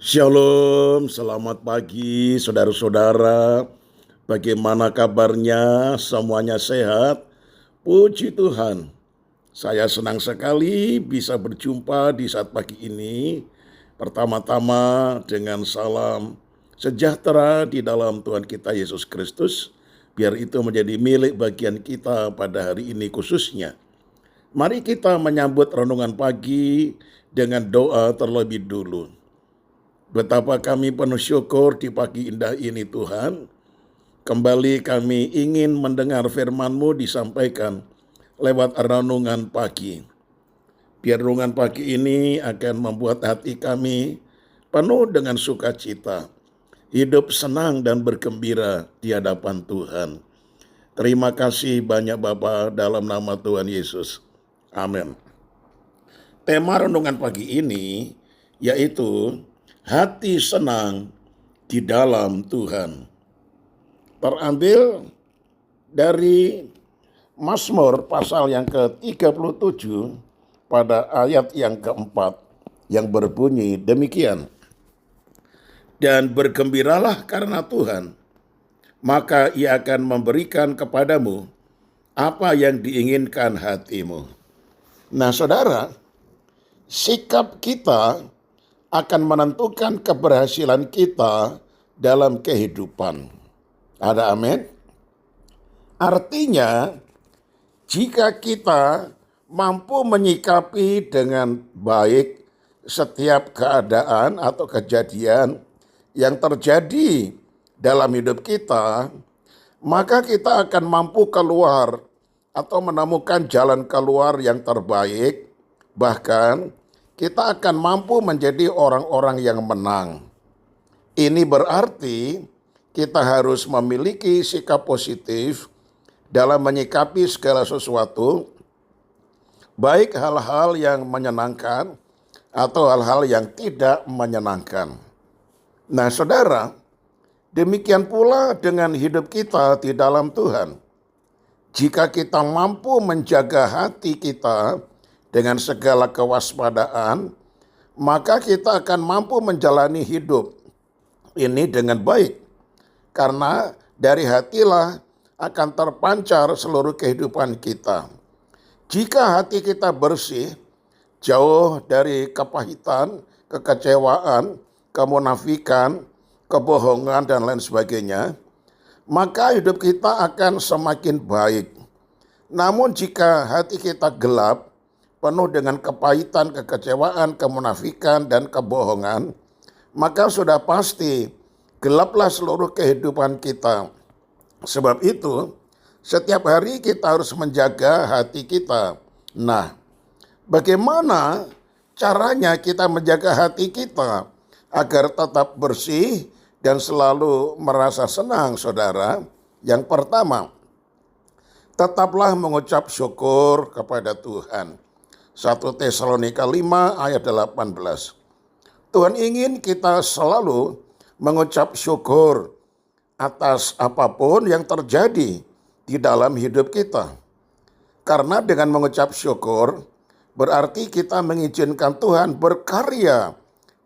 Shalom, selamat pagi saudara-saudara. Bagaimana kabarnya? Semuanya sehat? Puji Tuhan. Saya senang sekali bisa berjumpa di saat pagi ini. Pertama-tama dengan salam sejahtera di dalam Tuhan kita Yesus Kristus. Biar itu menjadi milik bagian kita pada hari ini khususnya. Mari kita menyambut renungan pagi dengan doa terlebih dulu. Betapa kami penuh syukur di pagi indah ini Tuhan. Kembali kami ingin mendengar firman-Mu disampaikan lewat renungan pagi. Biar renungan pagi ini akan membuat hati kami penuh dengan sukacita. Hidup senang dan bergembira di hadapan Tuhan. Terima kasih banyak Bapa dalam nama Tuhan Yesus. Amin. Tema renungan pagi ini yaitu hati senang di dalam Tuhan. Terambil dari Mazmur pasal yang ke-37 pada ayat yang keempat yang berbunyi demikian. Dan bergembiralah karena Tuhan, maka Ia akan memberikan kepadamu apa yang diinginkan hatimu. Nah saudara, sikap kita akan menentukan keberhasilan kita dalam kehidupan. Ada amin? Artinya, jika kita mampu menyikapi dengan baik setiap keadaan atau kejadian yang terjadi dalam hidup kita, maka kita akan mampu keluar atau menemukan jalan keluar yang terbaik, bahkan kita akan mampu menjadi orang-orang yang menang. Ini berarti kita harus memiliki sikap positif dalam menyikapi segala sesuatu, baik hal-hal yang menyenangkan atau hal-hal yang tidak menyenangkan. Nah saudara, demikian pula dengan hidup kita di dalam Tuhan. Jika kita mampu menjaga hati kita dengan segala kewaspadaan, maka kita akan mampu menjalani hidup ini dengan baik. Karena dari hatilah akan terpancar seluruh kehidupan kita. Jika hati kita bersih, jauh dari kepahitan, kekecewaan, kemunafikan, kebohongan, dan lain sebagainya, maka hidup kita akan semakin baik. Namun jika hati kita gelap, penuh dengan kepahitan, kekecewaan, kemunafikan, dan kebohongan, maka sudah pasti gelaplah seluruh kehidupan kita. Sebab itu, setiap hari kita harus menjaga hati kita. Nah, bagaimana caranya kita menjaga hati kita agar tetap bersih dan selalu merasa senang, saudara? Yang pertama, tetaplah mengucap syukur kepada Tuhan. 1 Tesalonika 5 ayat 18. Tuhan ingin kita selalu mengucap syukur atas apapun yang terjadi di dalam hidup kita. Karena dengan mengucap syukur berarti kita mengizinkan Tuhan berkarya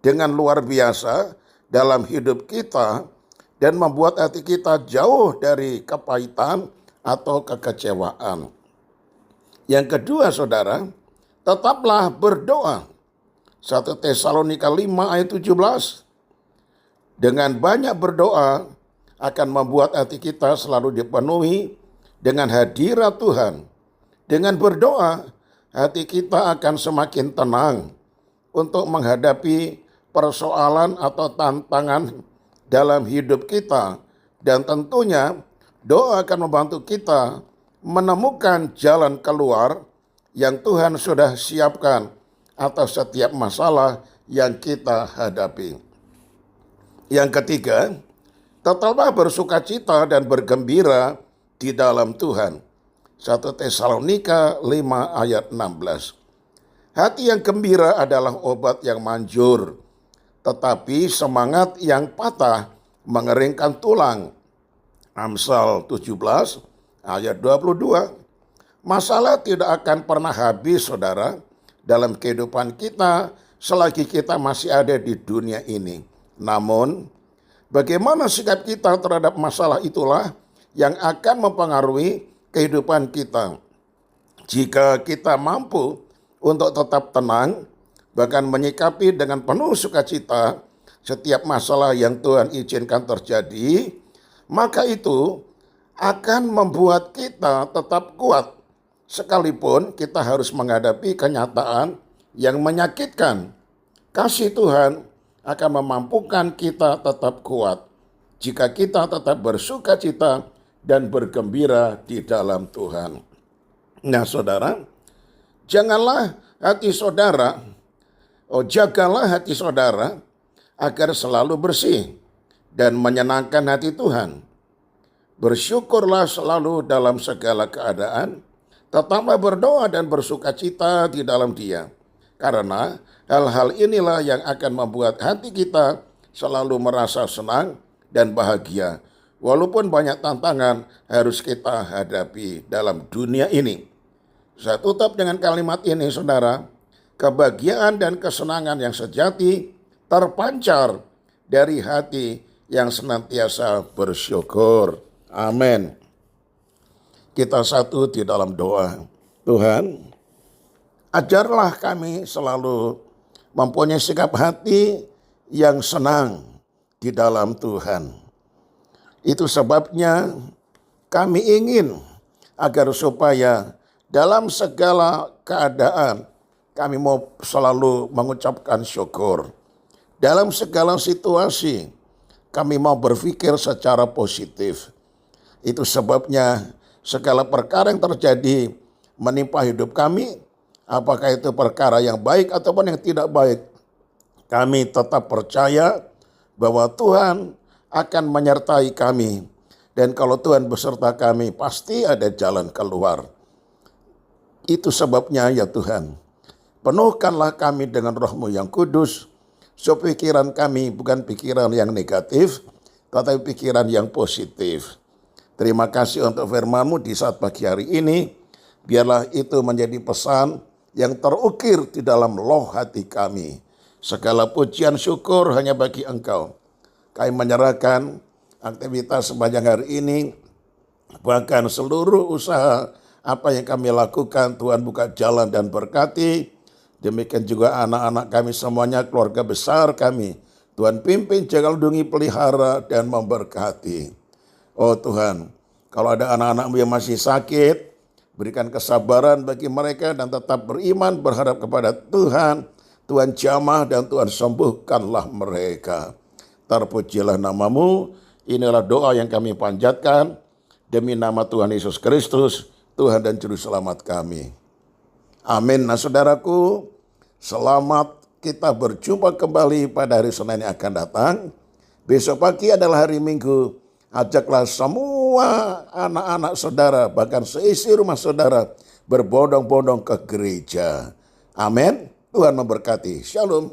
dengan luar biasa dalam hidup kita dan membuat hati kita jauh dari kepahitan atau kekecewaan. Yang kedua saudara, tetaplah berdoa. 1 Tesalonika 5 ayat 17. Dengan banyak berdoa akan membuat hati kita selalu dipenuhi dengan hadirat Tuhan. Dengan berdoa, hati kita akan semakin tenang untuk menghadapi persoalan atau tantangan dalam hidup kita. Dan tentunya doa akan membantu kita menemukan jalan keluar yang Tuhan sudah siapkan atas setiap masalah yang kita hadapi. Yang ketiga, tetaplah bersukacita dan bergembira di dalam Tuhan. 1 Tesalonika 5 ayat 16. Hati yang gembira adalah obat yang manjur, tetapi semangat yang patah mengeringkan tulang. Amsal 17 ayat 22. Masalah tidak akan pernah habis, saudara, dalam kehidupan kita selagi kita masih ada di dunia ini. Namun, bagaimana sikap kita terhadap masalah itulah yang akan mempengaruhi kehidupan kita. Jika kita mampu untuk tetap tenang, bahkan menyikapi dengan penuh sukacita setiap masalah yang Tuhan izinkan terjadi, maka itu akan membuat kita tetap kuat. Sekalipun kita harus menghadapi kenyataan yang menyakitkan, kasih Tuhan akan memampukan kita tetap kuat jika kita tetap bersukacita dan bergembira di dalam Tuhan. Nah, saudara, jagalah hati saudara agar selalu bersih dan menyenangkan hati Tuhan. Bersyukurlah selalu dalam segala keadaan, tetaplah berdoa dan bersukacita di dalam Dia. Karena hal-hal inilah yang akan membuat hati kita selalu merasa senang dan bahagia. Walaupun banyak tantangan harus kita hadapi dalam dunia ini. Saya tutup dengan kalimat ini, saudara. Kebahagiaan dan kesenangan yang sejati terpancar dari hati yang senantiasa bersyukur. Amin. Kita satu di dalam doa. Tuhan, ajarlah kami selalu mempunyai sikap hati yang senang di dalam Tuhan. Itu sebabnya kami ingin agar supaya dalam segala keadaan kami mau selalu mengucapkan syukur. Dalam segala situasi kami mau berpikir secara positif. Itu sebabnya segala perkara yang terjadi menimpa hidup kami, apakah itu perkara yang baik ataupun yang tidak baik, kami tetap percaya bahwa Tuhan akan menyertai kami. Dan kalau Tuhan beserta kami, pasti ada jalan keluar. Itu sebabnya ya Tuhan, penuhkanlah kami dengan Roh-Mu yang kudus, supaya pikiran kami bukan pikiran yang negatif, tetapi pikiran yang positif. Terima kasih untuk firman-Mu di saat pagi hari ini. Biarlah itu menjadi pesan yang terukir di dalam loh hati kami. Segala pujian syukur hanya bagi Engkau. Kami menyerahkan aktivitas sepanjang hari ini, bahkan seluruh usaha apa yang kami lakukan, Tuhan buka jalan dan berkati. Demikian juga anak-anak kami semuanya, keluarga besar kami. Tuhan pimpin, jaga, lindungi, pelihara, dan memberkati. Oh Tuhan, kalau ada anak-anak-Mu yang masih sakit, berikan kesabaran bagi mereka dan tetap beriman, berharap kepada Tuhan. Tuhan jamah dan Tuhan sembuhkanlah mereka. Terpujilah nama-Mu. Inilah doa yang kami panjatkan demi nama Tuhan Yesus Kristus, Tuhan dan Juru Selamat kami. Amin. Nah saudaraku, selamat kita berjumpa kembali pada hari Senin yang akan datang. Besok pagi adalah hari Minggu. Ajaklah semua anak-anak saudara, bahkan seisi rumah saudara, berbondong-bondong ke gereja. Amin. Tuhan memberkati. Shalom.